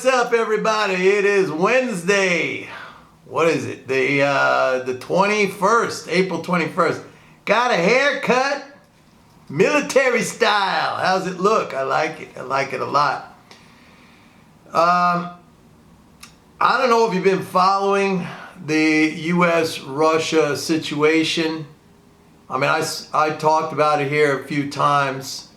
up, everybody? It is Wednesday. What is it? The 21st, April 21st. Got a haircut, military style. How's it look? I like it. I like it a lot. I don't know if you've been following the U.S.-Russia situation. I mean, I talked about it here a few times.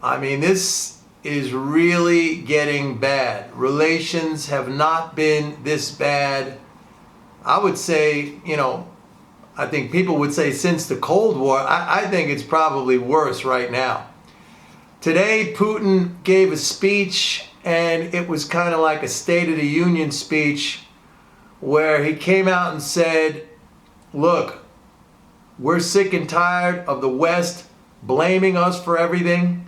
I mean, this is really getting bad. Relations have not been this bad. I would say, I think people would say since the Cold War. I think it's probably worse right now. Today, Putin gave a speech, and it was kind of like a State of the Union speech where he came out and said, look, we're sick and tired of the West blaming us for everything.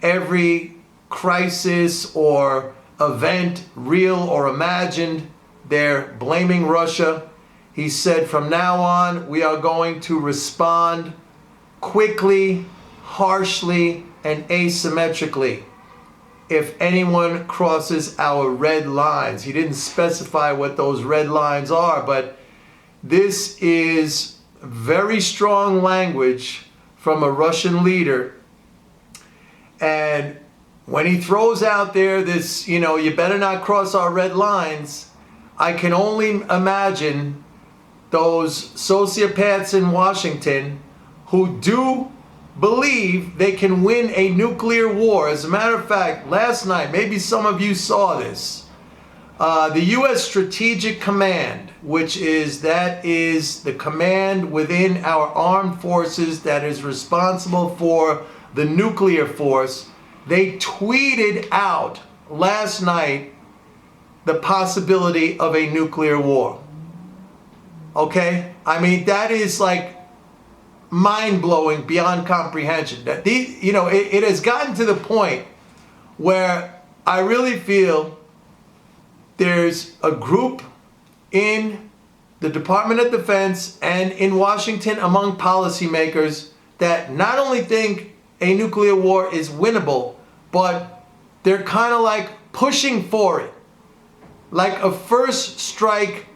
Every crisis or event, real or imagined, they're blaming Russia. He said from now on, we are going to respond quickly, harshly, and asymmetrically if anyone crosses our red lines. He didn't specify what those red lines are, but this is very strong language from a Russian leader. And when he throws out there this, you better not cross our red lines, I can only imagine those sociopaths in Washington who do believe they can win a nuclear war. As a matter of fact, last night, maybe some of you saw this, the U.S. Strategic Command, which is the command within our armed forces that is responsible for the nuclear force, they tweeted out last night the possibility of a nuclear war. Okay? I mean, that is like mind-blowing beyond comprehension. That it has gotten to the point where I really feel there's a group in the Department of Defense and in Washington among policymakers that not only think a nuclear war is winnable, but they're kind of like pushing for it. Like a first strike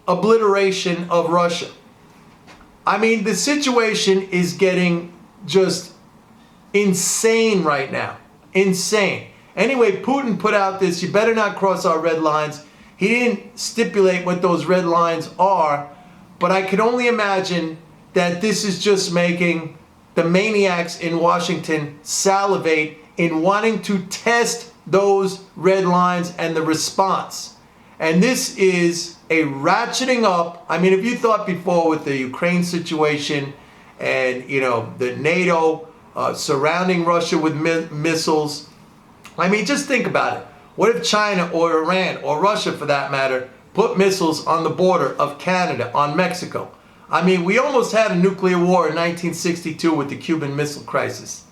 obliteration of Russia. I mean, the situation is getting just insane right now. Insane. Anyway, Putin put out this, you better not cross our red lines. He didn't stipulate what those red lines are, but I can only imagine that this is just making the maniacs in Washington salivate in wanting to test those red lines and the response. And this is a ratcheting up. I mean, if you thought before with the Ukraine situation and, the NATO surrounding Russia with missiles, I mean, just think about it. What if China or Iran or Russia, for that matter, put missiles on the border of Canada, on Mexico? I mean, we almost had a nuclear war in 1962 with the Cuban Missile Crisis.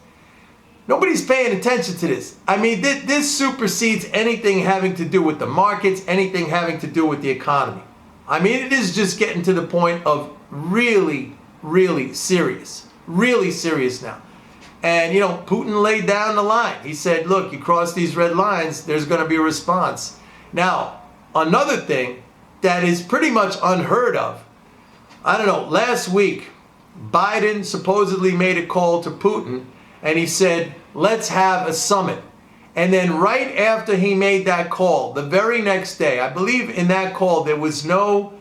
Nobody's paying attention to this. I mean, this supersedes anything having to do with the markets, anything having to do with the economy. I mean, it is just getting to the point of really, really serious now. And, Putin laid down the line. He said, look, you cross these red lines, there's going to be a response. Now, another thing that is pretty much unheard of, I don't know, last week, Biden supposedly made a call to Putin and he said, let's have a summit. And then right after he made that call, the very next day, I believe in that call, there was no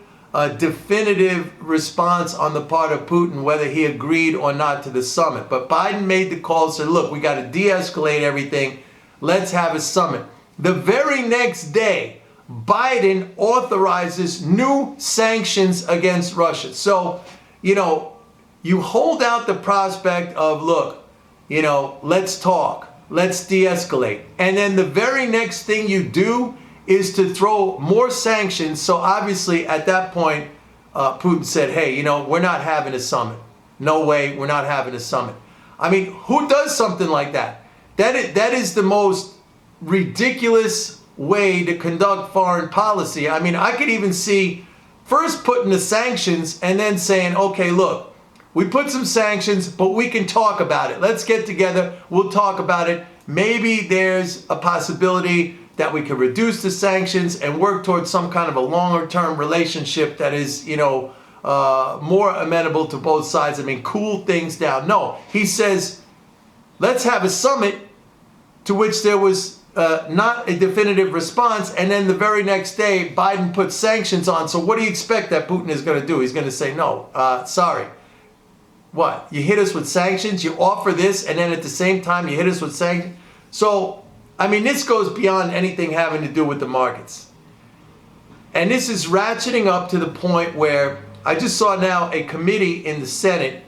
definitive response on the part of Putin whether he agreed or not to the summit. But Biden made the call and said, look, we got to de-escalate everything. Let's have a summit. The very next day, Biden authorizes new sanctions against Russia. So, you hold out the prospect of, look, let's talk, let's de-escalate. And then the very next thing you do is to throw more sanctions. So obviously at that point, Putin said, hey, we're not having a summit. No way, we're not having a summit. I mean, who does something like that? That is the most ridiculous way to conduct foreign policy. I mean, I could even see first putting the sanctions and then saying, okay, look, we put some sanctions, but we can talk about it. Let's get together. We'll talk about it. Maybe there's a possibility that we can reduce the sanctions and work towards some kind of a longer-term relationship that is, more amenable to both sides. I mean, cool things down. No, he says, let's have a summit, to which there was not a definitive response. And then the very next day, Biden put sanctions on. So what do you expect that Putin is going to do? He's going to say, no, sorry. What? You hit us with sanctions, you offer this, and then at the same time you hit us with sanctions? So, I mean, this goes beyond anything having to do with the markets. And this is ratcheting up to the point where I just saw now a committee in the Senate.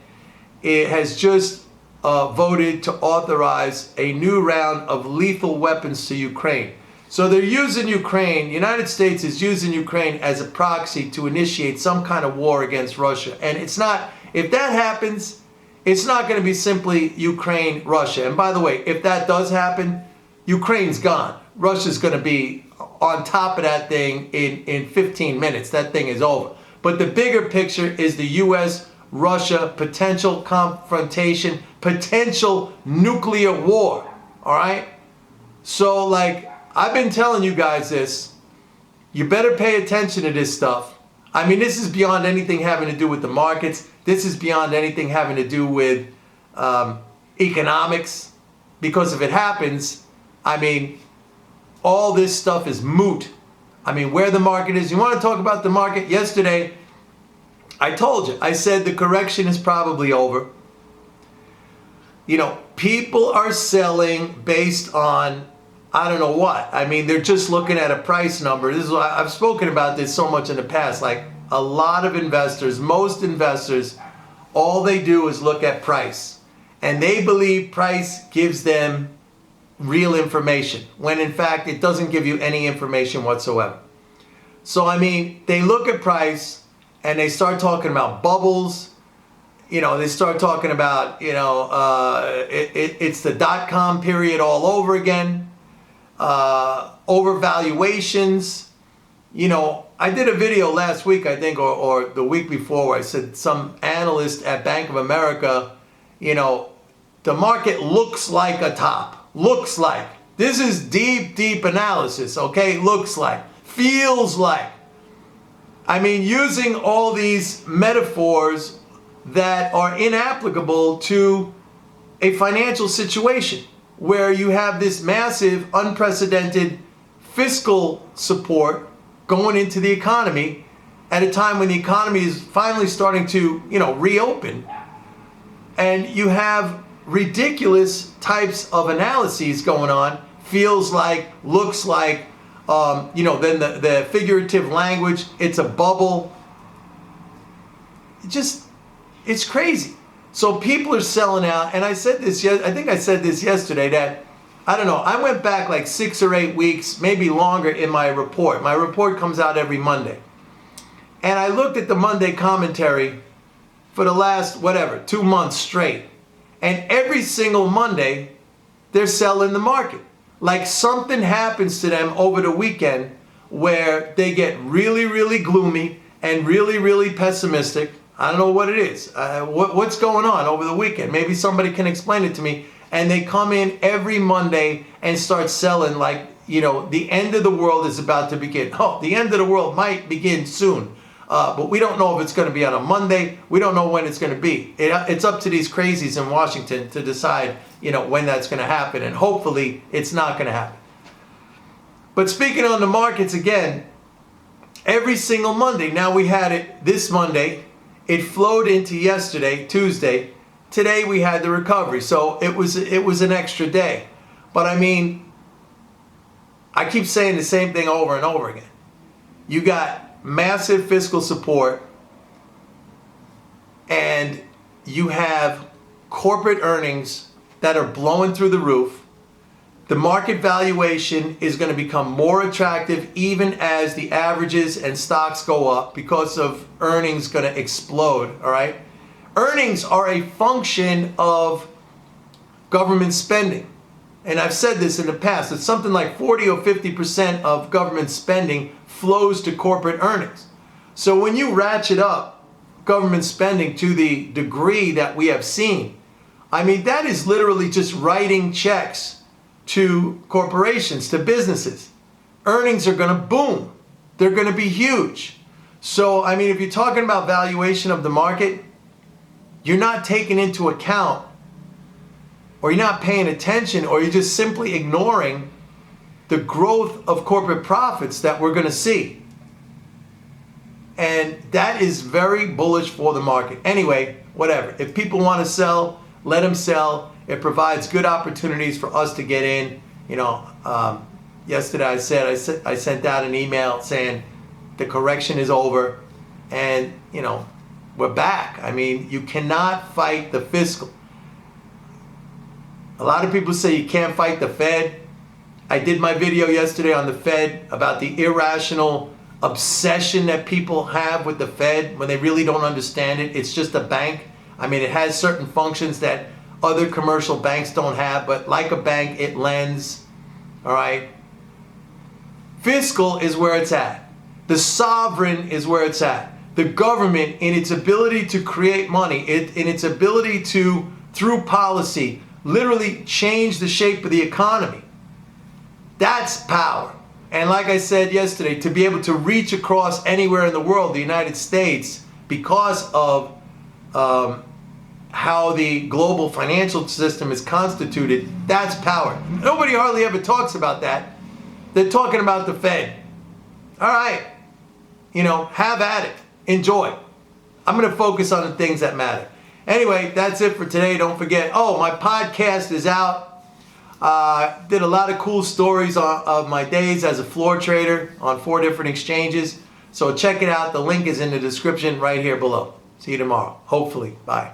It has just voted to authorize a new round of lethal weapons to Ukraine. So they're using Ukraine, the United States is using Ukraine as a proxy to initiate some kind of war against Russia. And it's not, if that happens, it's not going to be simply Ukraine, Russia. And by the way, if that does happen, Ukraine's gone. Russia's going to be on top of that thing in 15 minutes. That thing is over. But the bigger picture is the U.S.-Russia potential confrontation, potential nuclear war. All right? So, like, I've been telling you guys this. You better pay attention to this stuff. I mean, this is beyond anything having to do with the markets. This is beyond anything having to do with economics. Because if it happens, I mean, all this stuff is moot. I mean, where the market is. You want to talk about the market? Yesterday, I told you. I said the correction is probably over. People are selling based on, I don't know what. I mean, they're just looking at a price number. This is why I've spoken about this so much in the past. Like, a lot of investors, most investors, all they do is look at price. And they believe price gives them real information, when in fact it doesn't give you any information whatsoever. So, I mean, they look at price and they start talking about bubbles. They start talking about, it's the dot-com period all over again. Overvaluations. I did a video last week, I think, or the week before, where I said some analyst at Bank of America, the market looks like a top. Looks like. This is deep, deep analysis, okay? Looks like. Feels like. I mean, using all these metaphors that are inapplicable to a financial situation where you have this massive, unprecedented fiscal support going into the economy at a time when the economy is finally starting to, reopen. And you have ridiculous types of analyses going on. Feels like, looks like, then the figurative language, it's a bubble. It's crazy. So people are selling out, and I said this, I think I said this yesterday, that, I don't know, I went back like 6 or 8 weeks, maybe longer in my report. My report comes out every Monday. And I looked at the Monday commentary for the last, 2 months straight. And every single Monday, they're selling the market. Like something happens to them over the weekend where they get really, really gloomy and really, really pessimistic. I don't know what it is. What's going on over the weekend? Maybe somebody can explain it to me. And they come in every Monday and start selling like, the end of the world is about to begin. Oh, the end of the world might begin soon. But we don't know if it's going to be on a Monday. We don't know when it's going to be. It's up to these crazies in Washington to decide, when that's going to happen. And hopefully it's not going to happen. But speaking on the markets again, every single Monday. Now we had it this Monday. It flowed into yesterday, Tuesday. Today we had the recovery. So it was an extra day. But I mean, I keep saying the same thing over and over again. You got massive fiscal support, and you have corporate earnings that are blowing through the roof. The market valuation is going to become more attractive even as the averages and stocks go up because of earnings going to explode, all right? Earnings are a function of government spending. And I've said this in the past, it's something like 40 or 50% of government spending flows to corporate earnings. So when you ratchet up government spending to the degree that we have seen, I mean, that is literally just writing checks to corporations, to businesses. earnings are going to boom. They're going to be huge. So, I mean, if you're talking about valuation of the market, you're not taking into account, or you're not paying attention, or you're just simply ignoring the growth of corporate profits that we're going to see. And that is very bullish for the market. Anyway, whatever. If people want to sell, let them sell. It provides good opportunities for us to get in. You know, yesterday I sent out an email saying the correction is over, and you know, we're back. I mean, you cannot fight the fiscal. A lot of people say you can't fight the Fed. I did my video yesterday on the Fed about the irrational obsession that people have with the Fed when they really don't understand it. It's just a bank. I mean, it has certain functions that other commercial banks don't have, but like a bank, it lends. All right. Fiscal is where it's at. The sovereign is where it's at. The government, in its ability to create money, in its ability to, through policy, literally change the shape of the economy. That's power. And like I said yesterday, to be able to reach across anywhere in the world, the United States, because of how the global financial system is constituted, that's power. Nobody hardly ever talks about that. They're talking about the Fed. All right, you know, have at it. Enjoy. I'm going to focus on the things that matter. Anyway, that's it for today. Don't forget, my podcast is out. Did a lot of cool stories of my days as a floor trader on 4 different exchanges. So check it out. The link is in the description right here below. See you tomorrow. Hopefully. Bye.